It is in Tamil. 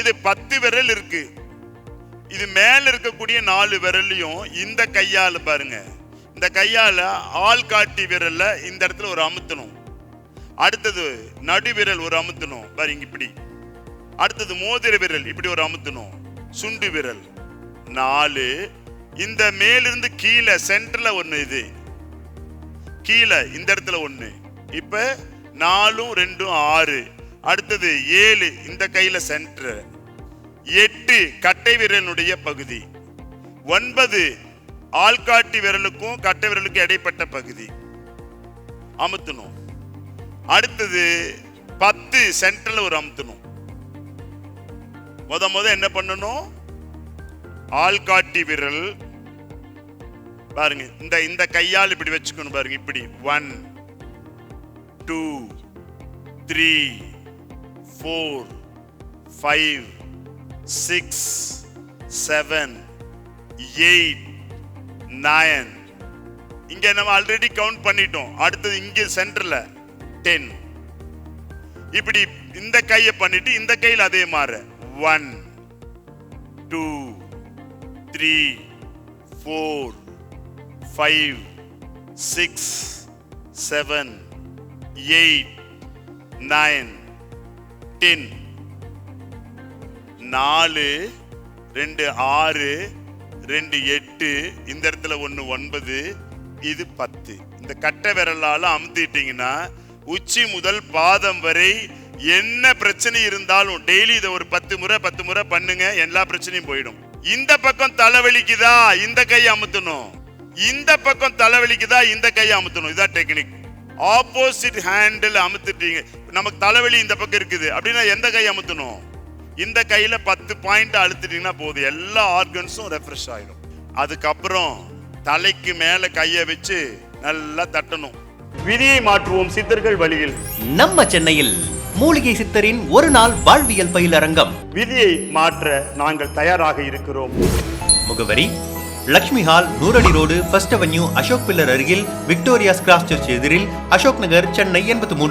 இது 10 விரல் இருக்கு. இது மேல இருக்கக்கூடிய 4 விரலையும் இந்த கையால பாருங்க, இந்த கையால ஆள்காட்டி விரல்ல இந்த இடத்துல ஒரு அமுத்தணும். அடுத்தது நடு விரல் ஒரு அமுத்தணும் பாருங்க இப்படி. அடுத்தது மோதிர விரல் இப்படி ஒரு அமுத்தணும். சுண்டு விரல் 4. இந்த மேலிருந்து கீழே சென்டர்ல ஒண்ணு, இது கீழே இந்த இடத்துல ஒண்ணு. இப்ப 4 2 6. அடுத்தது 7 இந்த கையில சென்டர். 8 கட்டை விரலுடைய பகுதி. 9 ஆள்காட்டி விரலுக்கும் கட்டை விரலுக்கும் இடைப்பட்ட பகுதி அமுத்தணும். அடுத்தது 10 சென்டர்ல ஒரு அமுத்தணும். முத என்ன பண்ணணும்? ஆள்காட்டி விரல் பாருங்க, இந்த கையால் இப்படி வச்சுக்கணும் பாருங்க இப்படி. 1 2 3 4 5 6 7 8 9. இங்க நம்ம ஆல்ரெடி கவுண்ட் பண்ணிட்டோம். அடுத்தது இங்க சென்டர்ல 10. இப்படி இந்த கையை பண்ணிட்டு இந்த கையில் அதே மாதிரி 1 2 3 4 5 6 7 8 9 10. 4 2 6 2 8. இந்த இடத்துல 1 9. இது 10. இந்த கட்டை விரலால அமுத்திட்டீங்கன்னா உச்சி முதல் பாதம் வரை என்ன பிரச்சனை இருந்தாலும் டெய்லி இதை ஒரு 10 முறை பண்ணுங்க, எல்லா பிரச்சனையும் போயிடும். இந்த பக்கம் தலைவலிக்குதா இந்த கையை அமுத்தணும், இந்த பக்கம் தலைவலிக்குதா இந்த கையை அமுத்தணும். இதான் டெக்னிக். Opposite handle அமுத்திட்டீங்க. நமக்கு தலைவலி இந்த பக்கம் இருக்குது அப்படின்னா எந்த கை அமுத்தணும்? இந்த கையில 10 பாயிண்ட் அழுத்திட்டீங்கன்னா போதும், எல்லா ஆர்கன்ஸும் ரெஃப்ரெஷ் ஆயிடும். அதுக்கப்புறம் தலைக்கு மேல கையை வச்சு நல்லா தட்டணும். விதியை மாற்றுவோம் சித்தர்கள் வழியில். நம்ம சென்னையில் மூலிகை சித்தரின் ஒரு நாள் வாழ்வியல் பயிலரங்கம். விதியை மாற்ற நாங்கள் தயாராக இருக்கிறோம். முகவரி லக்ஷ்மி ஹால், நூறடி road, first avenue, Ashok pillar அருகில், விக்டோரியா கிராஸ் சர்ச் எதிரில், அசோக் நகர், சென்னை 83.